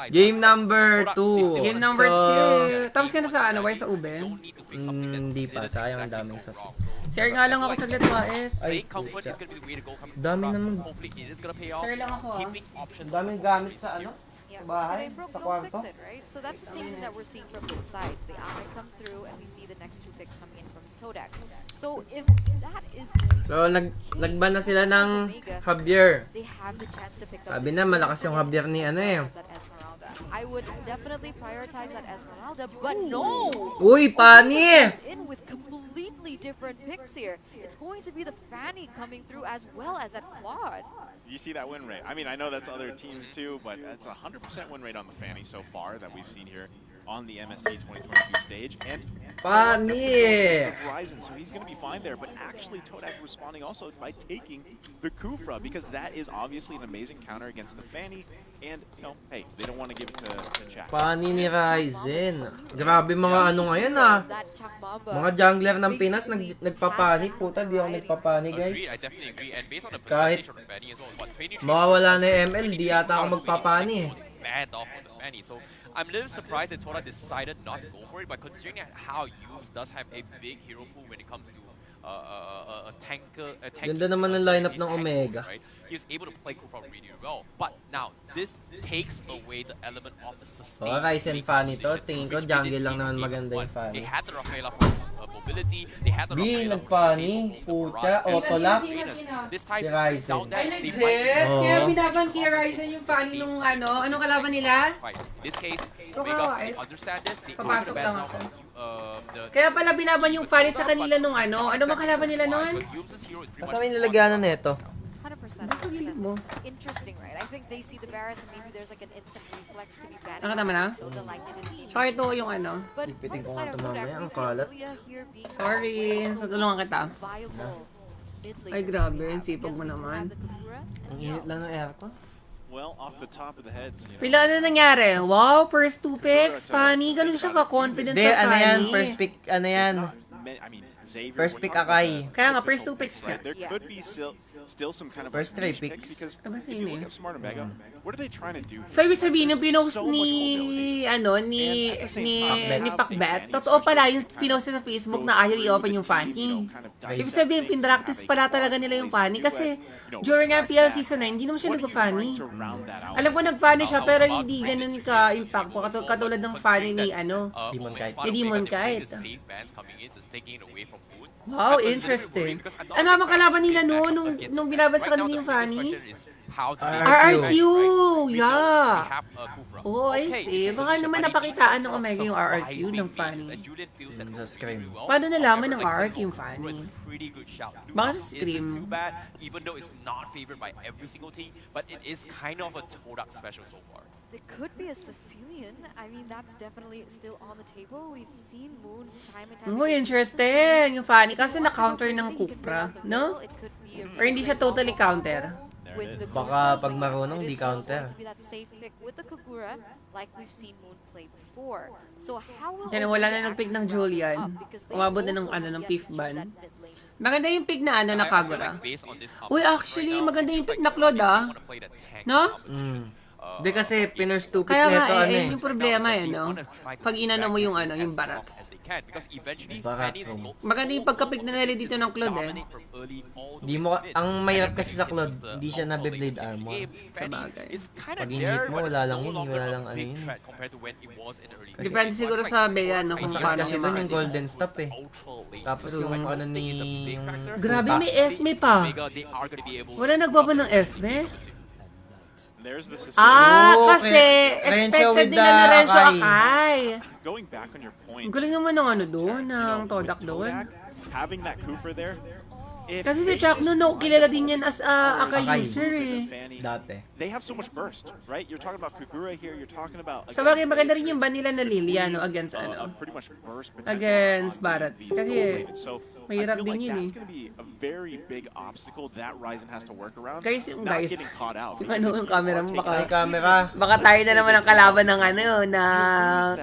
Game number 2. Game number 2. Tapos ka na sa ano, Wais sa ube? Hindi pa. Sayang ang daming sauce. Share nga lang ako saglit, Wais. Ay, pucha. Dami naman. Share lang ako, Daming gamit sa ano? Yeah, Bahay, if it broke, sa don't fix kwarto. it, right? So that's the same thing that we're seeing from both sides. The ally comes through, and we see the next 2 picks coming in from Todak. So if that is going to So, nagban na sila ng Javier. they have the chance to pick up. Sabi the na, malakas yung Javier ni ano eh. that Esmeralda. I would definitely prioritize that Esmeralda, but no. Uy, Pani! In with completely different picks here. It's going to be the Fanny coming through as well as that Claude. You see that win rate. I mean, I know that's other teams too, but it's a 100% win rate on the Fanny so far that we've seen here on the MSC 2022 stage. And Pani! Horizon, so he's going to be fine there. But actually, Todak responding also by taking the Kufra, because that is obviously an amazing counter against the Fanny. And, you know, hey, they don't want to give it to Jack. Pani ni Ryzen. Grabe mga ano ngayon ah. That Chuck Mamba. Mga jungler ng Pinas nagpapani. Puta, di ako nagpapani guys. I definitely agree. And based on the Kahit percentage of the Fanny as well, what 23% mawawala na yung ML, di ata ako magpapani eh. was banned off of the Fanny. So I'm a little surprised that Todak decided not to go for it, but considering how Yus does have a big hero pool when it comes to a tanker, Ganda naman ng lineup ng Omega. Right? He was able to play Kufra really well. But now, this takes away the element of the sustain. Oh, Ryzen Fanny to. Tingin ko jungle lang naman maganda yung They Fanny. had the Rafaela mobility, they had the B, Rafaela nag-Fanny. Pucha, Otolak. This time, Si Ryzen. without that, Ay, they legit? might Oo. Kaya binaban kay Ryzen yung Fanny nung ano? Anong kalaban nila? fight. In this case, Ito Omega, ka, they Wais. understand this. They Papasok open the lang ban ako. now. Kaya pala binaban yung Fanny sa kanila nung ano? Ano bang kalaban nila nun? Basta may nilagyan na nito. 100%. Gusto gilid mo. It's interesting, right? I think they see the Barrett and maybe there's like an instant reflex to be banned. Nakatama na? So they'll likely to Tsaka ito yung ano. But Ipitin from ko the nga side ito of Todak, mamaya, we ang see kalat. Lilia here being Sorry, tutulungan kita. viable mid laner. Ay, grabe, We ang have- sipag yes, mo we do naman. have the Kagura, and Ang init lang ng aircon. Well, off the top of the heads, you know. Pila ano nangyari? Wow, first 2 picks. Fanny, ganun siya ka-confident Hindi, sa ano yan, Fanny. first pick, ano yan. I mean, Xavier, First we're pick talking about Akai. the Kaya nga, typical first 2 picks right? nga. There Yeah. could be still some kind of First niche 3 picks, picks. because Ano ba if you look sa'yo at Smart and Mega, what are they trying to do? So, ibig sabihin, yung pinost So much ni, mobility. ano, ni And at the same time, ni have Pacbet, a totoo Fanny pala yung especially pinost sa Facebook go na ayaw through i-open the yung team, Fanny. you know, kind of Ibig dissect sabihin, things and pinractice have a pala talaga clause nila yung in place Fanny to do kasi it. You know, during track MPL that. Season 9, hindi naman siya What are you nag-Fanny. trying to round that out? Alam mo, nag-Fanny siya pero hindi ganun ka-impactful katulad ng Fanny ni, ano, Demon Kite. Ni Demon Kite. Safe bans coming in, just taking it away from Moon. Wow, I'm a little bit interesting. worried because I'm not Ano really ang kalaban nila back no up nung against nung the binabas Fanny. sa Right kanila now, yung the biggest Fanny? question is how do they RRQ. do it, right? We Yeah. don't have a Kufra. Oo, I Okay, see. it's Baka a naman Shimani napakitaan piece ng of Omega yung RRQ ng surviving Fanny. mages, and Julian feels that Sa Scream. really well. Paano nalaman ng However, RRQ yung Kufra Fanny? is a pretty good shout. Baka Nuance sa Scream. isn't too bad, even though it's not favored by every single team, but it is kind of a Todak special so far. There could be a Sicilian. I mean, that's definitely still on the table. We've seen Moon time and time Uy, again. interesting. Yung Fanny kasi Wants to go na-counter crazy, ng he can bring Cupra, out the no? middle. It could be a Or hindi siya really totally great combo counter. There with it the is. Baka Kagura, pag but marunong, yes, di it is still counter. going to be that safe pick with the Kagura, like we've seen Moon play before. So how will Kaya wala Omega na nag-pick ng actually round this Julian. up? Because they Umabot na ng also ano, have ng yet fifth to choose ban. that mid lane. Maganda yung pick na ano, na I feel Kagura. like based on this Uy, composition actually, right now, maganda yung it's pick like na Claude, Todak ah. is wanna play the tank No? composition. Hindi kasi piners 2 pick Kaya nga, nito ano eh, eh. yung problema eh, no? Pag inano mo yung ano, yung Barats. Barats. Barat. Maganda yung pagka-pick na nila dito ng Claude eh. Di mo, ang mahirap kasi sa Claude, hindi siya nabe-blade armor. Sa bagay. Pag in-hit mo, wala lang yun, wala lang ano yun. Depende siguro sa Bea, no, kung Ang sakit paano kasi siya doon yung makasi. golden stop eh. Tapos yung ano ni... Grabe, may Esme pa. Wala nagbaba ng Esme? There's the Sicilian. Ah, Oo, kasi Rencho expected with nila na the Rencho Akai. Akai. Going back on your point, Ang galing naman ng ano doon, you ng know, Todak with doon. having that Kufra there, if Kasi si they Chuck just Nuno, kilala din yan as Akai Akai. user eh. Fanny, Dati. they have so much burst, right? You're talking about Kagura here. You're talking about Sa bagay, maganda rin yung ban nila na Lilia, no, against ano. pretty much burst potential Against on Barats. these Kasi, gold lanes. So mahirap I feel din like yun that's eh. going to be a very big obstacle that Ryzen has to work around. Guys, yung not guys, getting caught out. yung ano, yung camera mo, May baka, camera. baka tayo na naman ang kalaban ng ano,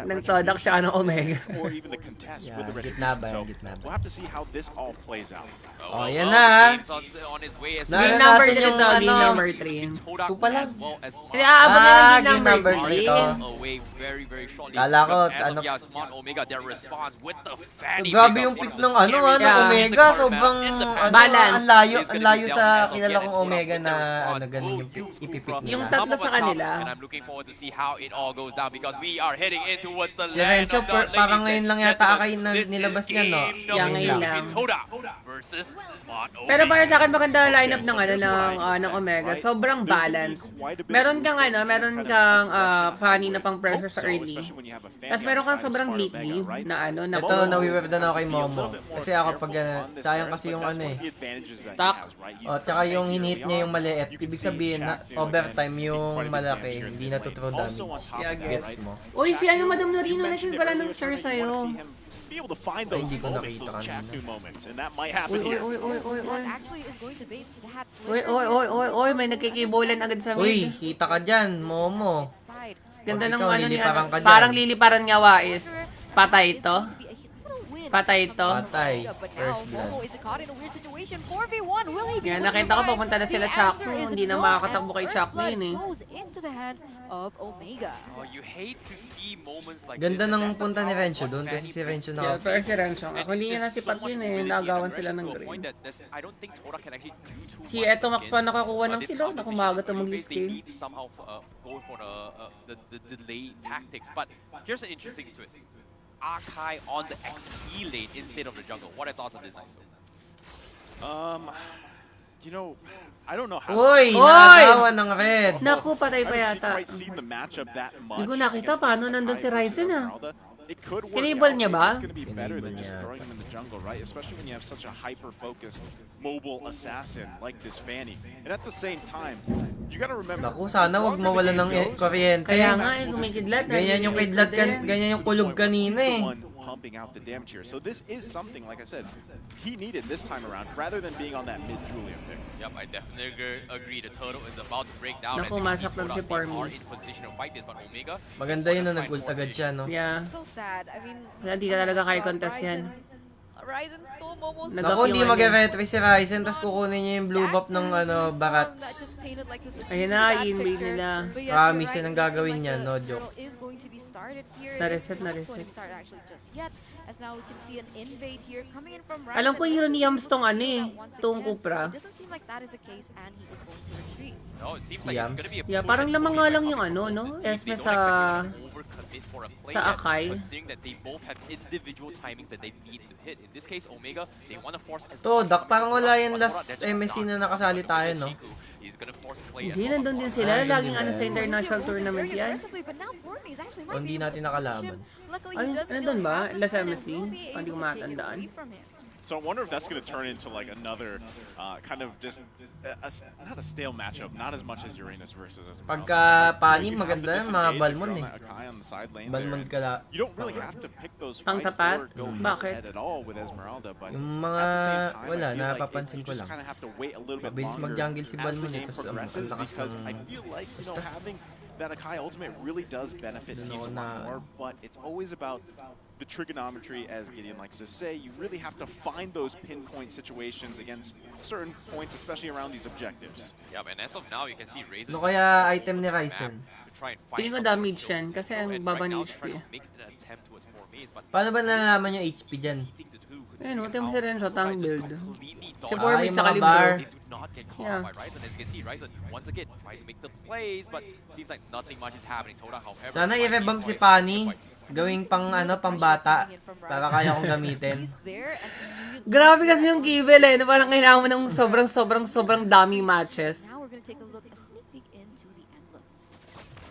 ng Todak tsaka ng Omega. or even the contest Yeah, with the gitna ba so yan, gitna ba? we'll have to see how this all plays out. Oh, Ayan well, na. the game's on his way as Na- Game well. number natin 3 yung to, game ano, number 3. Todak Ito pa lang. as well as Hindi, aabot na lang game game number number 3. three. away very, very shortly. Kala ko, Because as ano- of Smart Omega, their response with the Fanny Grabe pickup, yung one pick of the ng ano, scariest Yeah. Omega. in the current Sobrang, map, in the ano, past. Balance. ang layo Is gonna be sa down as of kilala yet, kong and Omega Todak na, with the response ano, ganun will yung use ipipick Kufra. Yung nila. tatlo Top of sa a top, kanila. and I'm looking forward to see how it all goes down because we are heading in towards the Si land Rencho, of the parang ladies ngayon and lang yata gentlemen. Akai na This nilabas is niya, no? game Yeah, number ngayon 2 lang. in Todak versus Smart Omega. Pero para sa akin maganda ang lineup Okay, ng so ano here's what I ng expect, Omega. right? Sobrang There's gonna be balance. quite a bit Meron of kang movement ano, and meron kind of kang aggression. funny na pang Hope pressure sa so, early. especially when you have a fan Tapos on meron the kang side of sobrang Smart late Omega, game right? na ano na Ito, Momo nawiwebdan ako kay is gonna be a Momo. little bit more Kasi ako careful pag, on this sayang burst, kasi but yung that's ano one eh. of the advantages that he Stock. has, right? He's O, tsaka yung tanky hinit early niya yung on. maliit. You can Ibig see sabihin na Shaq, you know, overtime again, yung taking quite a bit of malaki. damage here in Hindi mid na lane. true Also damage. on top Yeah, of that, Gets right? mo. Uy, si ano, Madam You Norino, mentioned message it pala earlier, ng sir Todak, you wanna sa'yo. see him be able to find Ay, those hindi ko moments, nakita those kanina. Chaknu moments, and that might happen Uy, here. uy, uy, uy, uy. That actually is going to be that Uy, uy, uy, uy, uy, may nagkikibolan agad sa Uy, mid. kita ka dyan, Momo. side. Ganda ng Ikaw, ano ni liliparan ano. ka dyan. Parang liliparan nga Wais. Patay to. Patay to. Patay. But now, First blood. Momo is caught in a weird situation. 4v1. Will he be Yan, able to nakita ko survive? papunta na sila The Chaknu. answer is Hindi na no, makakatakbo and kay first Chaknu blood yun eh. goes into the hands of Omega. Oh, you hate to see moments like Ganda this, and ng that's the punta ni power of Rencho one doon kasi Fanny si Rencho Yeah, na pero si Renzo. And Ako hindi niya there's nasipat so much yun eh. mobility and Nagawan sila aggression ng to a green. point that I don't think Todak can actually do too Si much Eto Max pa against, nakakuha ng this kilo. composition. Nakumaga to Early mag phase, they skill. need to somehow go for the delay tactics. But here's an interesting twist. Akai on the XP lane instead of the jungle. What are your thoughts on this, Nice? You know, I don't know how. Uy, Oy! nakasawa ng red. Naku, patay pa I haven't yata. quite seen the matchup that much. Hindi ko nakita against paano Akai nandun si versus Ryzen, ah. Esmeralda. It could work Kinable out. niya Maybe ba? it's gonna be better than Kinable just niya throwing him in the jungle, right? Especially when you have such a hyper-focused mobile assassin like this Fanny. And at the same time, you gotta remember. Naku, sana wag the longer mawala the ng game goes, kuryente. Kaya nga eh, kumikidlat. Ganyan yung kidlat, ganyan yung kulog kanina He's eh. the one pumping out the damage here. So this is something, like I said, he needed this time around rather than being on that mid-Julian pick. Yep, I definitely agree. The turtle is about to break down. Naku, as you can see, masaktan si Todak, they are Formis. in position to fight this, but Omega. Maganda yun na nag-ult agad siya, no? Yeah. So sad. I mean, Kaya di ka talaga kaya contest yan. Ryzen stole Momo's Nag- Naku, hindi yung ano. mag-retry si Ryzen, tapos kukunin niya yung blue buff ng ano, Barats. Ayun na, i-invade nila. Promise yan ang gagawin niya, no joke. Na-reset, na-reset. Alam ko hero ni Yams tong ano eh, tong Cupra. No, it seems like Yams. it's gonna be a Yeah, push parang and lamang push nga that lang coming yung ano, from no? this team. Esme They don't sa- expect you to overcommit for a play sa yet, Akai. considering that they both have individual timings that they need to hit. In this case, Omega, they want to force as Todak, parang wala yung But last Todak, they're just MSC na not. nakasali But tayo, Omega no? Shiku is gonna force a play as Hindi, well. nandun din sila. Ay, Laging ano hindi sa ba? international tournament yan. O, hindi natin nakalaban. Ay, ano dun ba? Last MSC? Hindi ko matandaan. So I wonder if that's going to turn into like another kind of just not a stale matchup, not as much as Uranus versus Esmeralda. Pagka pani, maganda yan, mga Balmond eh. Balmond kala. You don't really have to pick those Pang fights tapat? or go Bakit? head at all with Esmeralda, but Yung at mga, the same time, wala, I feel like napapansin you ko just lang. kind of have to wait a little bit Mabilis longer mag-jungle si as the Balmond eh, game tas ang progresses lakas because ng- I feel like, you know, Basta. having that Akai ultimate really does benefit Dun teams a ako lot na- more, but it's always about the trigonometry, as Gideon likes to say. You really have to find those pinpoint situations against certain points, especially around these objectives. Yep, and as of now, you can see Razor Ano kaya item ni Ryzen? Tingin ko damage yan, kasi ang baba ni HP. Paano ba nalalaman yung HP dyan? Ayun, huwag tayo rin shot ang build. Si Ah, Formis yung sa mga bar. kalibro. They do not get caught Yeah. by Ryzen. As you can see, Ryzen once again trying to make the plays, but seems like nothing much is happening. Todak, however, Sana might be i-revamp si quite- Pani. quite- Gawing pang ano, pang bata. Para kaya kong gamitin. Grabe kasi yung Kivel eh. Parang kailangan mo ng sobrang dami matches. Now we're gonna take a look, a sneak peek into the emblems.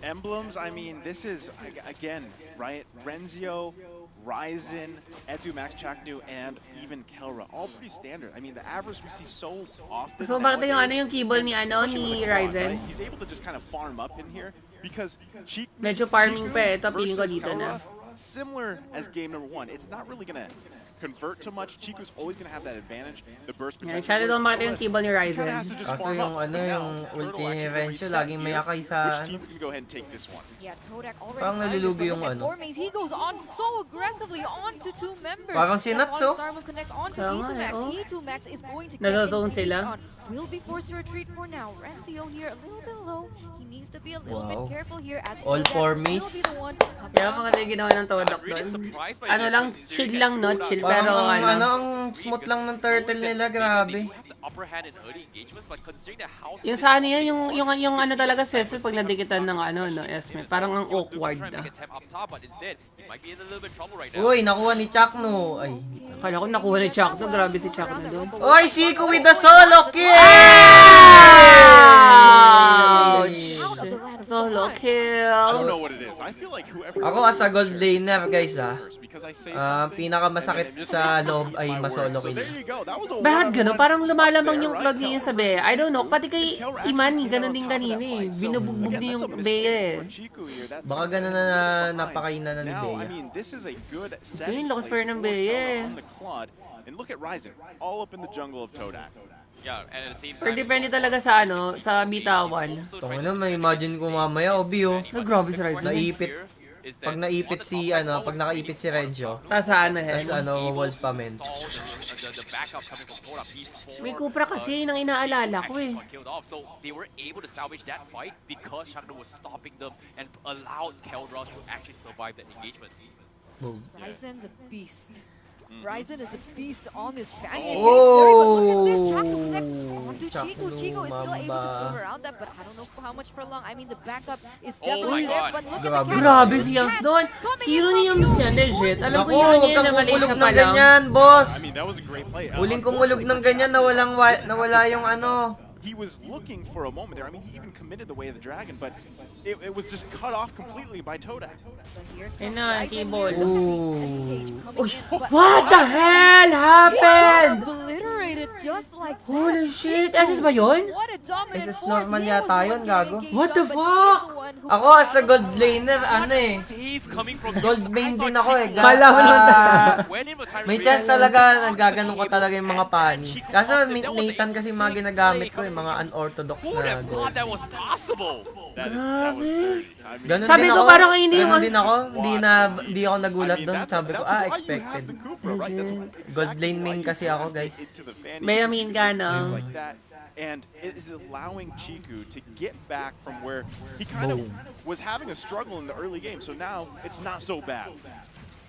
Emblems, I mean, this is, again, right? Renzio, Ryzen, Edu, Max Chaknu, and even Kelra. All pretty standard. I mean, the average we see so often. So bakit yung nowadays, yung keyboard ni ano especially with ni the quad, Ryzen? right? He's able to just kind of farm up in here because Medyo farming pa eh. Ito, feeling ko dito na. Similar as game number one. It's not really gonna convert to much. Chico's always going to have that advantage. The burst Yan, potential. masyado daw makita yung keyboard ni Kinda Ryzen. has to just Kaso farm yung up. ano, But now, yung Turtle ulti ni actually Renzo, reset laging may here. akay sa Which ano. team's going to go ahead and take this one? Yeah, Todak already Parang started this, nalulugi but yung look at ano. Ormaze. He goes on so aggressively onto two members. Parang si That Nuts, oh. Star move connects onto Kaya nga, E2max. oh. E2max is going to get Nasa-zone engaged sila. on. Will be forced to retreat for now. Renzio here a little bit low. He needs to be a little Wow. bit careful here as All Todak for will miss. be the one to come Kaya down mga to tayo ginawa ng Todak I'm really doon. surprised by Ano this, lang, considering chill that lang, no? Todak Chill. Parang Pero ang ano, ang smooth lang ng turtle nila, grabe. They do have the upper hand in early engagements, but considering the house yung sa ano yan, yung ano talaga, Cecil, pag nadikitan ng ano, no, Esme. Parang ang awkward na. Uy, nakuha ni Chakno. Ay. Akala ko nakuha ni Chuck no, grabe si Chuck na doon. Oy, Zico with the solo kill! Ouch! Solo I don't kill. know what it is. I feel like whoever Ako as a gold laner, guys, because I say something, pinakamasakit and then just sa take loob my ay word. masolo So kill. there you go. That was a Bakit gano'n? one-on-one Parang lumalamang there, yung right? cloud niya sa Bea. I don't know, pati kay Imani, gano'n din kanina eh. Binubugbog Again, niya that's yung a mistake Bea eh. for Chico here. That's Baka just gano'n setting na behind. napakaina na ni Now, I Bea. mean, this is a good yung setting lakas place pa rin ng for Bea Todak eh. on the Claude. And look at Ryzen, all up in the jungle of Todak. Yeah, and at the same Pero time, depende talaga sa ano, sa bitawan. Tungin na, may imagine ko mamaya, Obi, oh. Ay, grabe si Ryzen. Naipit. Pag naipit si, ano, pag nakaipit si Renzo, Sasaan na tas hen. ano, walls pa men. May Cupra kasi nang inaalala ko eh. So they were able to salvage that fight because Shadow was stopping them and allowed Keldra to actually survive that engagement. Boom. Ryzen's a beast. Ryzen is a beast on this Fanny. Oh! Look at this. Chakno connects onto Chico. Chakno, Chico is still able to mamba. move around that, but I don't know for how much for long. I mean, the backup is Oh definitely my there, God. but look Grabe. at the catch. Grabe si Yams Catch doon. coming Hero in ni from Yams Yo. yan, legit. Alam ko Naku, yun huwag yun kang na Malaysia kumulog pa ng lang. ganyan, boss! I mean, that was a great play. Huling kumulog ng ganyan na walang nawala yung ano. He was looking for a moment there. I mean, he even committed the way of the dragon, but it was just cut off completely by Todak. But here Ayun comes na, Ryzen keyboard. here. Ooh. Engage coming in, but What the hell happened? obliterated just like that. Holy shit, SS ba yun? What a dominant SS force. normal He yata was yun, looking gago. engaged What the on, but he is fuck? the one who Ako got as a out gold of laner, ano eh. Save coming from Gold main din ako eh. Kala mo naman May chance talaga nagaganon ko talaga yung mga pani. Kaso Nathan kasi mga ginagamit ko eh, mga unorthodox Who would na have gold. thought that was possible? That was dirty. I mean, Ganun Sabi din ko, ako. parang hindi yung- Ganun din ako. Hindi ako nagulat doon. Sabi ko, why you expected. have the Cooper, right? That's exactly Gold lane why main you kasi have ako, it guys. into the Fanny. Benjamin ka, no? Things like that. And it is allowing Chiku to get back from where he kind of was having a struggle in the early game. So now it's not so bad.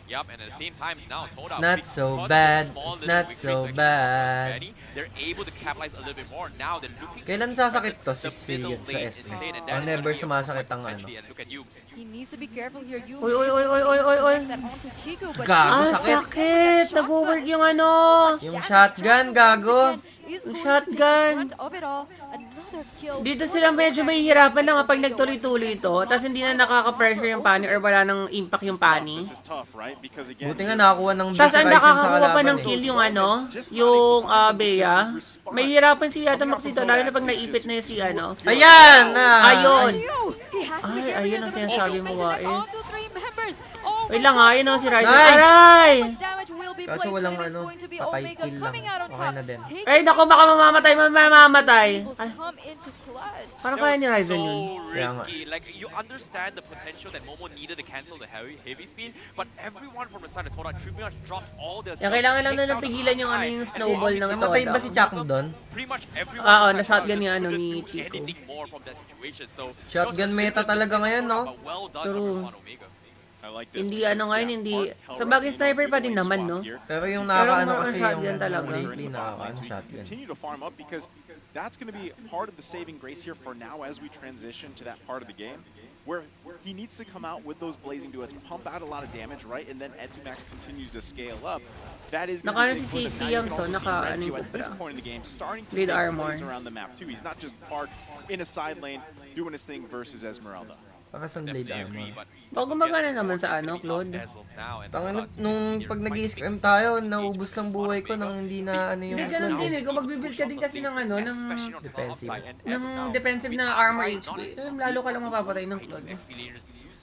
Yup, and at the same time now Todak, It's not because so of the bad. small It's little not victories so against bad. Fanny, they're able to capitalize a little bit more. Now they're looking Kailan for sasakit to the si middle Sion sa lane SM? instead, and Oh, that is never gonna be a sumasakit fight ang ano. potentially, and look at Yugs. He needs to be careful here. You Uy, uy, uy, uy, uy, uy, uy. that onto Chico, but Gago, Chico Ah, sakit. sakit. Nag-work yung ano. Yung shotgun, gago. Yung shotgun. Dito sila medyo mahihirapan lang kapag nagtuloy-tuloy ito. Tapos hindi na nakaka-pressure yung pani or wala nang impact yung pani. This is tough, right? Because again, Buti nga nakakuha ng Tapos ang Ryzen sa nakakakuha pa kalaban ng eh. kill yung ano, yung Bea. Mahihirapan si Yata Maxito, lalo na pag naipit na si ano. Ayan! Ayun. Ay, ayun ang sinasabi mo, Wais. Oh, Wait lang ha, yun ang si Ryzen. Nice! Aray! Kaso walang ano, patay kill lang. Okay na din. Ay, naku, baka mamamatay, mamamatay. Ay, parang kaya ni Ryzen yun. So Kaya nga. risky. Like you understand the potential that Momo needed to cancel the heavy speed, but everyone from the side of Todak pretty much dropped all their Kaya kailangan lang na pigilan yung ano yung snowball ng Namatay ba si Todak. Chakno doon? Pretty much everyone Oo, from the side na-shotgun just ni ano, couldn't ni do Chico. anything more from that situation. So Shotgun just a meta good talaga from ngayon, no? Todak, but well done True. from Omega. I like this. Hindi ano ngayon, hindi. Sa bagay sniper pa din naman, no? Pero yung Pero nakakaano mga kasi shotgun yung talaga. lately nakakaano shotgun. Continue to farm up because that's going to be part of the saving grace here for now as we transition to that part of the game where he needs to come out with those blazing duets, pump out a lot of damage, right? And then Ed2Max continues to scale up. That is going Naka to be si- big si for them. Now you can Yamso, also see naka ano Renzo yung at this Cupra. point in the game starting to With make armor. plays around the map too. He's not just parked in a side lane doing his thing versus Esmeralda. Baka sunblade Definitely agree, armor. but Baka gumagana naman sa ano, Claude. Tangina, nung pag nag-scrim tayo, naubos lang buhay ko nang hindi na ano yung Hindi, ganun din eh. Kung magbibuild ka din kasi ng ano, ng defensive. defensive na armor HP, lalo ka lang mapapatay ng Claude.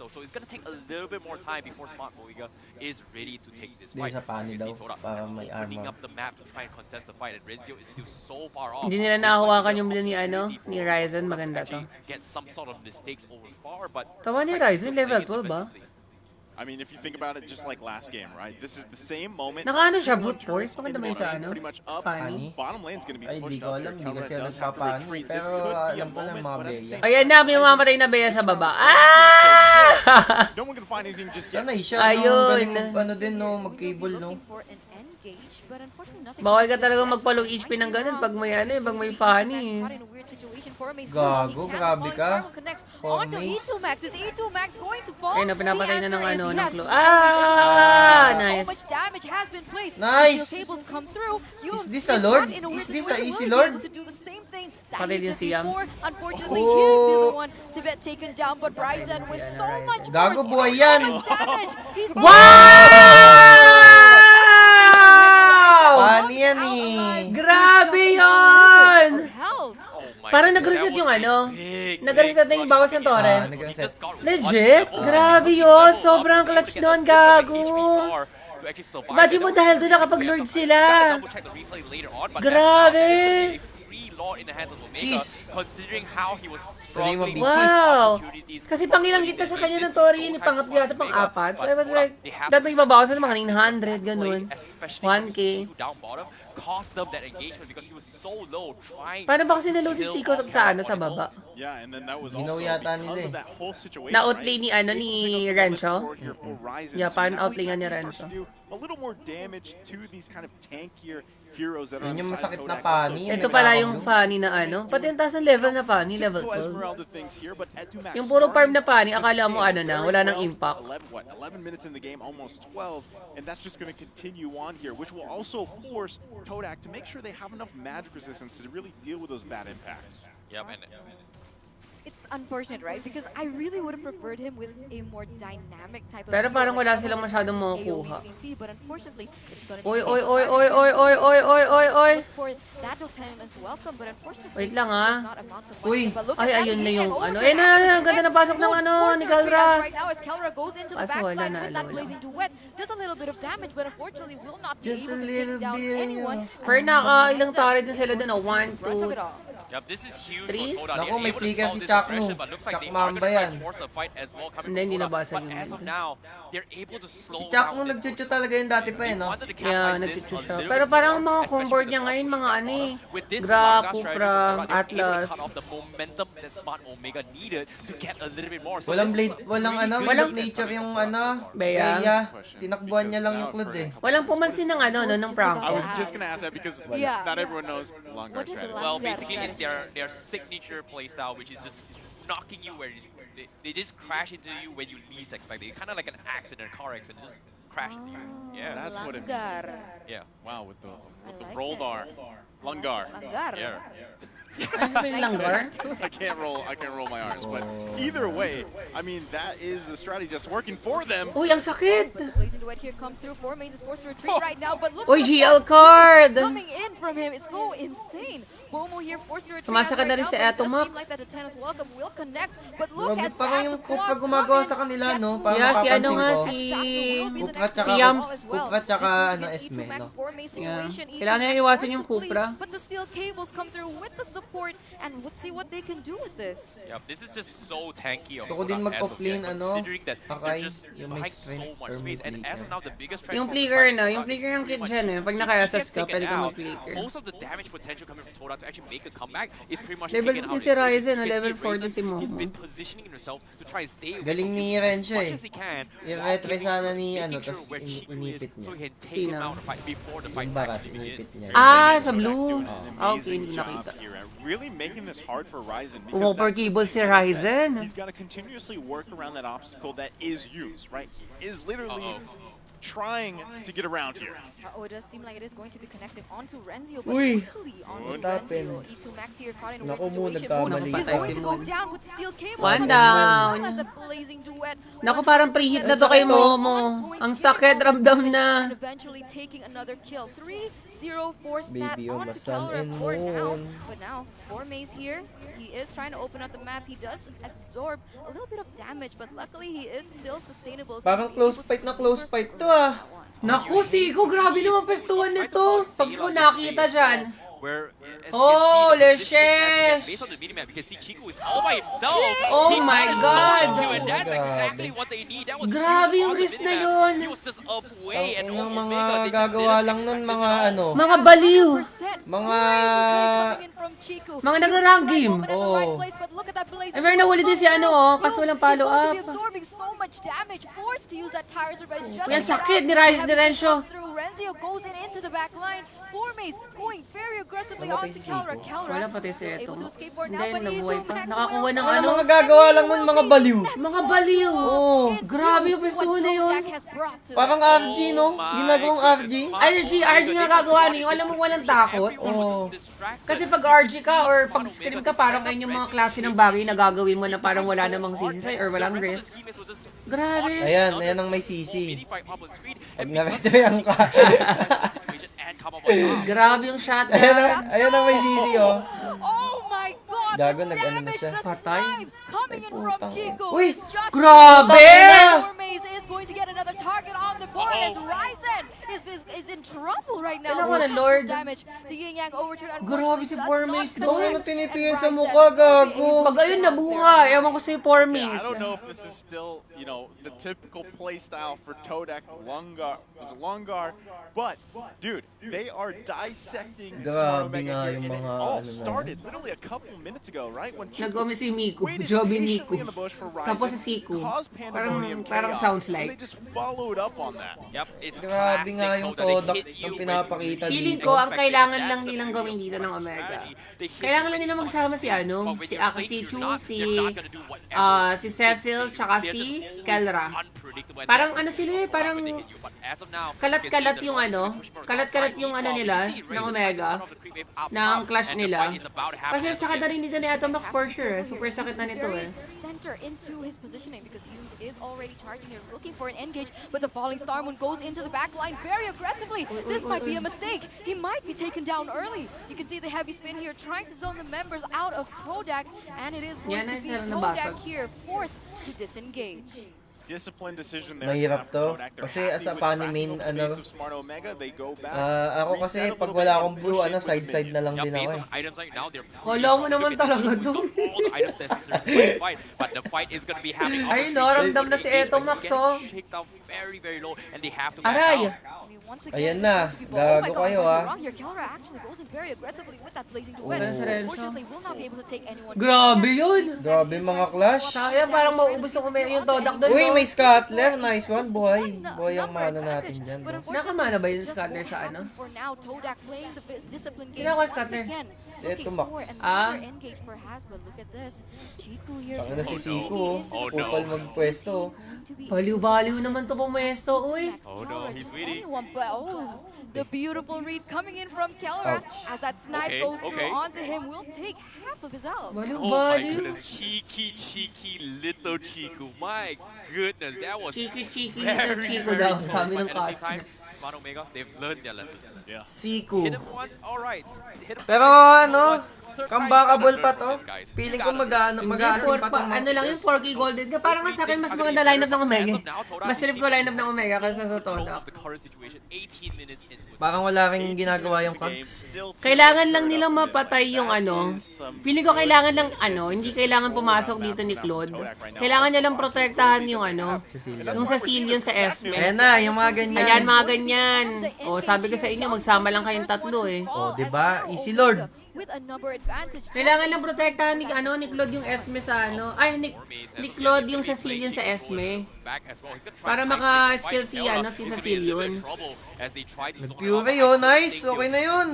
So it's gonna take a little bit more time before Smart Moiga is ready to take this Hindi fight. sa pani As you daw, see Todak para may opening armor. up the map to try and contest the fight, and Renzio is still so far off. Hindi nila This might be nahawakan the yung blue ni opportunity ni for Ryzen, Todak to maganda to. actually get some sort of mistakes over far, but Tawa ni try to Ryzen, still level play it 12 ba? defensively. I mean, if you think about it, just like last game, right? This is the same moment. Nakaano siya, Two brute force? turrets Maganda in ba yung the sa lane, ano? pretty much up. Funny. Bottom lane's gonna be Ay, pushed di ko up alam, there. hindi kasi Kelra does have to nagpapano. retreat. This Pero could be a alam ko lang moment, mga but at the Bea. same Ayan na, may mamatay na Bea sa baba. Ah! no one can find anything just yet. Sana siya, Ayun. no? Galing ano din, no? Mag-cable, no? Bawal ka talagang magpalong HP ng ganun pag may ano eh, pag may funny eh. Gago, grabe ka. For Mace. Ayun na, pinapatay na ng ano, ng clue. Ah! Nice. Nice! Is this a lord? Is this a easy lord? Patay din si Yams. Unfortunately, he would be the one to get taken down, but Ryzen with so much Gago, force, buhay so yan. much damage. He's Wow! Pani yan eh. Grabe yun! health. Oh my Parang God, nag-reset that yung was a ano, big, nag-reset big na yung clutch bawas ng coming in. torre. Ah, So he nag-reset. just got one Legit? level. Grabe He yun! leveled up Sobrang to clutch get a doon, little bit of gago! HP bar to actually survive. Imagine mo That was dahil doon really nakapag-lord quick. sila. Gotta double-check the replay later on, but Grabe! that's now going to be a free lord in the hands of Omega, Jeez. considering how he was Sabi mo, struggling. bitches. Wow! Opportunities Kasi for pangilang early hit na sa game. kanya This ng Tori is yun, no pangat time for yata pang Omega, apat. So but I was Todak, like, they have dapat to ibabawasan ng mga play, 900, ganun. especially 1K. with down bottom, cost them that engagement because he was so low trying Paano ba kasi nalo si to Chico kill sa ano, on sa his own. baba? Yeah, and then that was Ginaw also yata because nila of eh. that whole situation. Na-outlay ni ano, They ni picked up the Renzo. score here for Ryzen. Yeah, So parang now outlayan we ni can start Renzo. to do a little more damage to these kind of tankier heroes that are on Yun yung the side masakit of na Todak. pani. Also, Ito pala yung funny na ano. Pati ang taas ng level na funny, level typical 12. Esmeralda things here, but Edu Yung puro farm na starting pani, akala mo to ano na, scale wala very nang well. impact. 11 minutes in the game, almost 12, and that's just going to continue on here, which will also force Todak to make sure they have enough magic resistance to really deal with those bad impacts. Yep, and It's unfortunate, right? Because I really would have preferred him with a more dynamic type of Pero hero, parang like wala someone silang with masyadong AoE makukuha. CC, but unfortunately, it's gonna be Oy, the oy, same oy, target. oy, oy, oy, oy, oy, oy, oy. Look for that Lieutenant is welcome, but unfortunately, Wait lang, there's ah. not amount of Uy. money. But look Ay, at that ayun na hit yung and ano. overturn Ayun na, after the ganda na next pasok ng move. ano, Force ni retreat Calra. as right now as Kelra goes into the Kaso wala backside na, with that wala. blazing duet. Does a little bit of damage, but unfortunately will not be Just able a to little take down bit, anyone. yeah. Pero ilang tari din sila dun, oh. 1, Brunt of 2, it all. yep, this is huge Three? for Todak. Naku, They're may able to flicker solve si this Chuck aggression, mo. but looks like Chuck they are Mamba gonna try yan. and force a fight as well coming Hindi, from hindi Todak. nabasag But yung as of mid. now, they're able to slow Si Chuck down mo this nagchuchu push. talaga yun dati pa eh, no? Wanted to Yeah, capitalize this nagchuchu a siya. little Pero bit parang more, mga especially comboard with niya the ngayon, push mga from ano Todak. eh. With this Gra, Manga strategy Cupra, from Todak, they're able to Atlas. cut off the momentum that Smart Omega needed to get a little bit more. So Walang this is blade, a walang really ano, good walang defense nature coming yung from Todak. ano, Bea. Bea. Tinakbuhan niya lang yung Claude eh. Walang pumansin ng ano, no, ng prank. I was just going to ask that because Yeah. not everyone knows long What guard is the strategy. Well, Langar basically, it's strategy? their signature playstyle, which is just knocking you where they just crash into you when you least expect it. Kind of like an accident, a car accident, just crash into you. Yeah, That's what it means. Langar. yeah. Wow, with the like rolled R. Lungar. Langar. Yeah. Ano yung langgar? I can't roll my R's, but either way, I mean that is the strategy that's working for them. Uy, ang sakit! But the blazing duet here comes through. Four Maze is forced to retreat right now, but look Uy, at GL that card! coming in from him. It's so insane. Bomo here forced to retreat Sumasakit na rin right si now, but it does Atomax. seem like that the Tennis welcome will connect. But look Grabe, at parang that. yung The Kupra cross gumagawa coming. sa kanila, Gets no? moved. Parang Yeah, si ano napapansin nga, ko. si... Kupra tsaka Yams. Kupra tsaka ano, Esme, no? Yeah. Kailangan nila iwasan yung Kupra. But the steel cables come through with the support, and let's see what they can do with this. Yeah, this is just so tanky of Gusto ko din Todak as of mag-offlane, yet, ano, considering that Akai, they're just yung may behind so strength much or space. And as of now, the biggest threat Yung from the flicker side of na, Todak yung is flicker yung pretty kid much dyan eh. Pag if he nakayasas gets ka, taken pwede ka out, mag-flicker. most of the damage potential coming from Todak to actually make a comeback is pretty much Level taken 2 out. si Ryzen, You can level see 4 din Ryzen, si Momo. He's been positioning himself to try and stay away Galing from ni Yuki Ren as siya much eh. as he can, I-retry making sana sure- ni making ano, sure tas where Chico inipit is niya. so he can take him Sino? out of the fight before the fight Yung barat, actually inipit begins. niya. Ah, sa blue. Doing an Ah, okay, amazing hindi job nakita. here, and really making this hard for Ryzen. because Umoper that's cable si what he said. Ryzen. He's got to continuously work around that obstacle that is used, right? He is literally trying to get around here. Oh, it does seem like it is going to be connecting onto Renzio, but Uy! luckily onto What happened? Renzio. E2 Max here caught in a Naku weird mo, situation. nagkamali He's ako. going to go down with steel cable. One As down. well as a blazing duet. Naku, parang preheat na to kay Momo. Ang sakit, ramdam na. And eventually taking another kill. 3-0-4 stat Baby, oh, onto masan Kelra and for now. moon. But now, for Maze here, he is trying to open up the map. He does absorb a little bit of damage, but luckily he is still sustainable. to Parang be close able to fight na recover close fight to ah. that one. Naku, Siko, grabe naman pestuhan nito. Pag ko nakita dyan. Where Oh, Leshes! Leshes! Based on the minimap, you can see Chico is all by himself. Oh He my got God! the and that's Grabe. exactly what they need. That was Grabe huge yung on the risk na minimap. yun. He was just up way and Ang Omega mga didn't gagawa lang nun, expect mga this at all. ano. Mga baliw. 100%. Mga... Coming in from Chico. Mga nagra-rank Right game. moment at the right Oh. place, but look at that blazing Eh, pero nahuli din si ano, oh, kaso walang follow He's going up. to be absorbing so much damage, forced to use that tire surprise just Kuya, to sakit get ni out. Renzo. Through. Renzio goes in into the back line. Maze going very aggressively Namatay onto si Kelra. Zico. Kelra Wala pati si still Eto. able to skateboard Hindi, now, but nabuhay E2 pa. Max Nakakuha will ng Ano ano. mga gagawa lang nun, mga baliw. Mga baliw. Oh. Grabe yung pestuhan na yun. Parang RG, no? Ginagawang RG. RG nga gagawa niyo. Alam mo walang takot. Oh. Kasi pag RG ka or pag scream ka, parang ayun yung mga klase ng bagay na gagawin mo na parang wala namang sisisay or walang risk. Grabe. Ayan ang may sisi. Pag na-veteran ka. Grabe yung shot Ayan ang may sisi, oh. Oh my God! Gago, the nag-ano na damage, siya. the Patay. snipes coming in from putang- Chico. Uy, is just- grabe! Maze is going to get another target on the board as Ryzen is in trouble right now. Kailangan ng Lord. Damage. The Yin Yang overturn Grabe si Maze, no? Ano tinitingin sa mukha, gago? Pag ayun nabuhay, ewan ko sa'yo, Pormis. I don't know if this is still, you know, the typical play style for Todak Longar, but dude, they are dissecting Smart Grabe Omega nga here, yung and it mga all ano na started literally a couple minutes ago, right? When Chico Nag-umi si Miku, waited Joby patiently Miku. in the bush for Ryzen, Tapos si Siku. caused pandemonium Parang chaos, sounds and like. they just followed up on that. Yep, it's Grabe classic nga yung Todak. They Todak hit ng you when pinapakita you Feeling dito. ko, ang expect it. kailangan That's lang the nilang beauty gawin of dito ng Todak Omega. strategy. They hit Kailangan you lang when nila you magsama si expect it. ano, But when si you Aka, think si you're Chu, not, si they're not gonna do whatever. si Cecil, tsaka They're si just always Kelra. unpredictable, and Parang that's ano the sila eh, beauty of parang when they hit you. But as of now, kalat-kalat you can see yung the ano, North pushing for a kalat-kalat side yung ano lead. nila, You see ng Razer Omega, out of the creep wave up ng top, clash and the nila. fight is about to happen Kasi as sakit again. na rin dito ni Atomax for sure. Super sakit na nito Very eh. center into his positioning because Yunes is already charging here, looking for an engage, but the falling Star Moon goes into the back line very aggressively. This might be a mistake. He might be taken down early. You can see the heavy spin here, trying to zone the members out of Todak, and it is going Yan to ang be sarap na Todak basag. here, forced to disengage. Disciplined decision there. Mahirap to. Todak. They're Kasi as happy a with Pani the main, practical ano, pace of Smart Omega. They go back, ako kasi reset a pag little wala bit, akong and blue, push in with side-side na lang Yeah, din based ako on eh. items right now, they're Wala mo naman talaga to to. all the items necessary for the fight, but the fight is gonna be happening. on the Ayun, street. no, ramdam na si It's Eto Max, getting oh. shaked out very, very low, and they have to Aray! back out. I mean, once again, Ayan it's na. going to be ball. Oh my Gago God, kayo, don't get ah. me wrong here. Kelra actually goes in very aggressively with that blazing duet. Ganun si Renzo. Unfortunately, will not be able to take anyone. Grabe yun! Grabe mga clash. Sayang, parang mauubos yung Todak doon. Uy, no? may Scuttler. Nice one, boy. Boy ang mana natin dyan. But boss. Nakamana ba yung just Scuttler won't sa ano? happen For now, Todak playing the discipline game Sino ako once Scuttler? again. Si Looking Eto Max. for Ah? another engage perhaps, but look at this. Chico here. Ano si moving Sico, into Oh, the no. kupal magpwesto. going to be Baliw-baliw naman to pumesto, uy. Oh, no, he's Just waiting. anyone, but oh, the beautiful read coming in from Kelra as that snipe Okay, goes through okay. onto him will take half of his health. Oh my Baliw-baliw. goodness, cheeky little Chico. My goodness, that was Chiki-chiki very, little Chico very daw, close. sabi But ng at the same cast. time, Smart Omega, they've learned their lesson. Siku. Hit him once, alright. Hit him Pero twice, ano, third comebackable time, pa you to. gotta learn from these guys. Feeling You ko gotta learn. Hindi, mag-aasin pa to. ano lang yung 4K golden ka. Parang nga sa akin, mas maganda lineup ng Omega. Mas trip ko lineup ng Omega kaysa sa Control Todak. of the current situation, 18 minutes into it. Parang wala ring ginagawa yung Cogs. Kailangan lang nilang mapatay yung ano. Feeling ko kailangan lang ano, hindi kailangan pumasok dito ni Claude. Kailangan niya lang protektahan yung ano, yung Cecilion sa Esme. Ayan na, yung mga ganyan. Ayan, mga ganyan. O, sabi ko sa inyo, magsama lang kayong tatlo eh. Oh, diba? Easy Lord. with a number advantage. Kailangan lang protektahan ni Claude yung Esme sa ni Claude yung Sicilian sa Esme. Para maka-skill si Sicilian. Nag-Fury yun, nice. Okay na yun.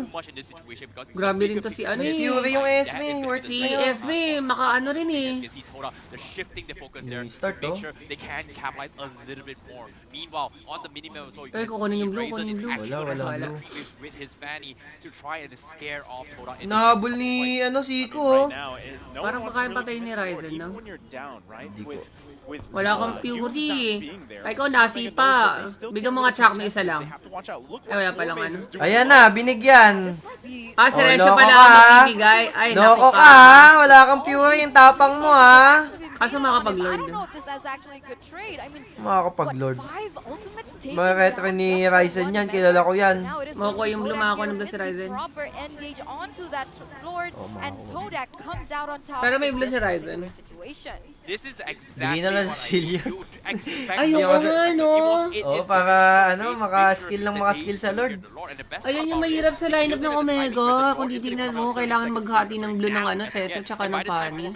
Grabe rin to si Nag-Fury yung Esme. Si Esme, maka rin eh. Yung start to. Ay, kukunin yung blue, kunin yung blue. Wala. Nahabol ni Siko. Parang patay ni Ryzen, no? Wala kang Fury. Ay, ikaw nasipa. Bigyan mo nga Chuck na isa lang. Ay, wala palang ano. Ayan na, binigyan. Si Resyo loko pala ka. ang magbibigay. Ay, Loko naku ka, ha? Wala kang Fury, yung tapang mo, ha? Kaso makapag-lord. Makakapag-lord. Mga retro ni Ryzen yan, kilala ko yan. Makukuha yung blue, makakuha ng blue si Ryzen. Pero may blue si Ryzen. This is Hindi na exactly lang what Silya. you expect. Ay, oo nga, no? Para maka-skill sa Lord. Ayun yung mahirap sa lineup ng Omega. Kung titignan mo, kailangan maghati ng blue ng Cecil tsaka ng Pani.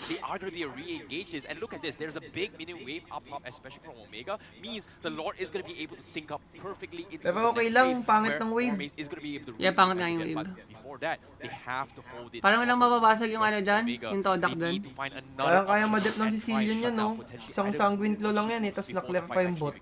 They are going to be re-engaged this. And look at this, there's a big minion wave up top, especially from Omega. Means the Lord is going to be able to sync up perfectly into Pero okay lang, pangit ng wave. Yeah, pangit nga yung wave. Before that, they have to hold it. Parang walang mababasag yung dyan, yung Todak dun. Kaya madep ng Sicilian yan, no? Isang sanguine claw lang yan, tapos na-clear pa yung bot.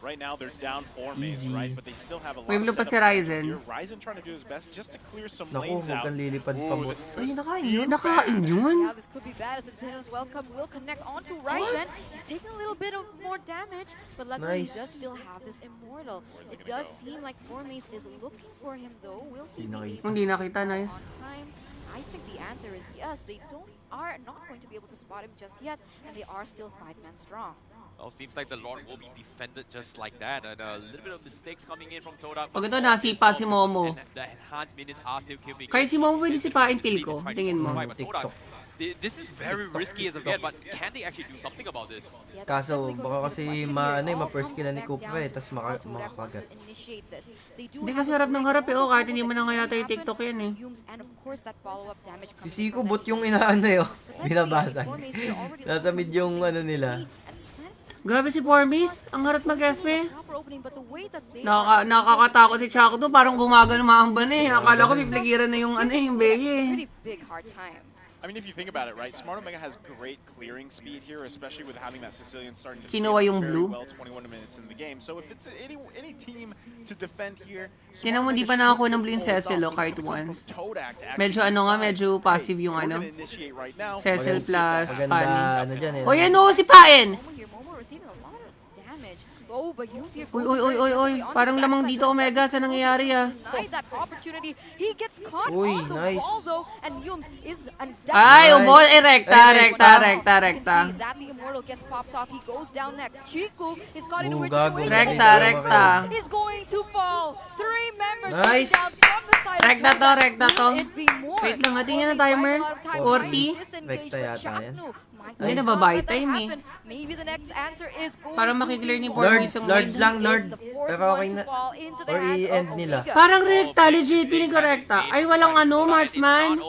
Right now they're down 4 mains, right? But they still have a lot Wave of pa si setup Ryzen. here. Ryzen trying to do his best just to clear some Naku, lanes huwag out. kang lilipad pa bot. Ay, nakain yun. Nakain yun? Yeah, this could be bad as the Titans welcome will connect onto Ryzen. He's taking a little bit of more damage, but luckily Nice. he does still have this Immortal. It does seem like Formace is looking for him though. Will he be able Hindi nakita, nice. on time? I think the answer is yes. They are not going to be able to spot him just yet, and they are still 5-man strong. Well, seems like the Lord will be defended just like that, and a little bit of mistakes coming in from Todak. Pag ito nasipa si Momo. And the enhanced minions are still killing. Kaya si Momo pwede sipain feel ko. Tingin mo. TikTok. This is very risky as of yet, but can they actually do something about this? Yeah, they're Kaso, definitely baka going to kasi be ma-first kill ni connect Cooper down eh, tas to Todak once makakagat. they initiate this. They do Hindi have kasi a harap ng harap eh. little Kahit bit hindi mo na nga yata yung happen. TikTok yan eh. Fumes, and of course that follow-up damage Si coming Siko, from bot them. yung inaano yun. But let's see, Binabasag. Formace here already Nasa mid looking yung for ano something nila. to see and sense Grabe si Formis. Ang harap mag-Esme. proper opening, but the way that they Nakakatakot si Chaco to. Parang gumagano maangban eh. Akala ko pipligiran na yung yung beye. pretty big hard time. I mean, if you think about it, right, Smart Omega has great clearing speed here, especially with having that Sicilian starting to Kinuha scale yung very blue. well 21 minutes in the game. So if it's any team to defend here, Tinan mo, Smart di pa Omega nakakuha should ng blue yung pull this Cecil, off. kahit It's gonna come once. from Todak to actually Medyo ano nga, decide, medyo hey, passive yung we're ano. gonna initiate right now. Cecil Let's see if that plus happens. Pani. Maganda, ano dyan eh. O yan o, si Paen! Momo here, Momo receiving a lot of damage. Oh, but Yumes here Uy, goes uy, uy, very uy, uy. aggressively onto Parang the lamang backside. dito, Omega. Saan nangyayari ah? Denied that opportunity. He gets caught Uy, on the nice. wall though, and Yumes is Ay, Nice. ubol. Eh, rekta, Ay, rekta, rekta, You rekta. can see that the Immortal gets popped off. He goes down next. Chiku is caught in a Ooh, weird gago. situation. Rekta, rekta. Is going to fall. 3 members Nice. coming down from the side of Rekta to, Todak. rekta to. Will it be more? Wait lang, ating yan ang Formace timer. buying a lot of time, 40. trying to disengage, Rekta but yata yan. Chaknu might Hindi, not nababay let that time eh. happen. Maybe the next answer is going Para to makiklear be ni more. Formis yung Lord mid. lang, Lord. Is the fourth Pero okay one to na. fall into the Or hands of i-end nila. Omega. Parang rekta, legit. Piling ko rekta. Ay, walang ano, marksman.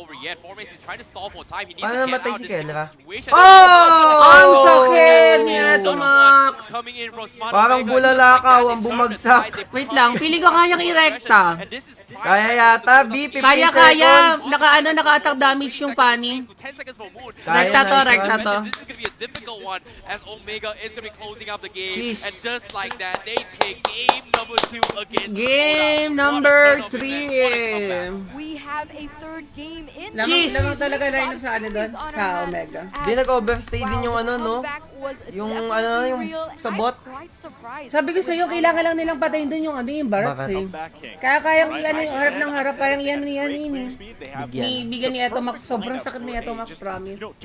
Paano namatay si Kelra? Oh! Ang sakit ni Eto Max! Parang bulalakaw ang bumagsak. Wait lang, piling ko kayang i-rekta. Kaya yata, B, 15 Kaya, seconds. naka-attack damage yung Pani. Kaya Rekta to, na, rekta son. to. This is gonna be a difficult one as Omega is gonna be closing out the game, Jeez. and just like that, they take game number 2 against Game Todak. number What a turn of events, 3. what a comeback. We have a third game in Jeez! Lamang talaga lineup sa ano doon, sa Omega. Di nag-overstay din yung ano, no? Yung ano, yung sa bot. Sabi ko sa'yo, kailangan lang nilang patayin doon yung ano, yung barracks eh. Back king. Kaya kayang ano, yung harap ng harap, kayang yan Great eh. clearing speed. They have Bigyan. Bigyan ni Eto Max, sobrang sakit ni Eto Max, promise. you know,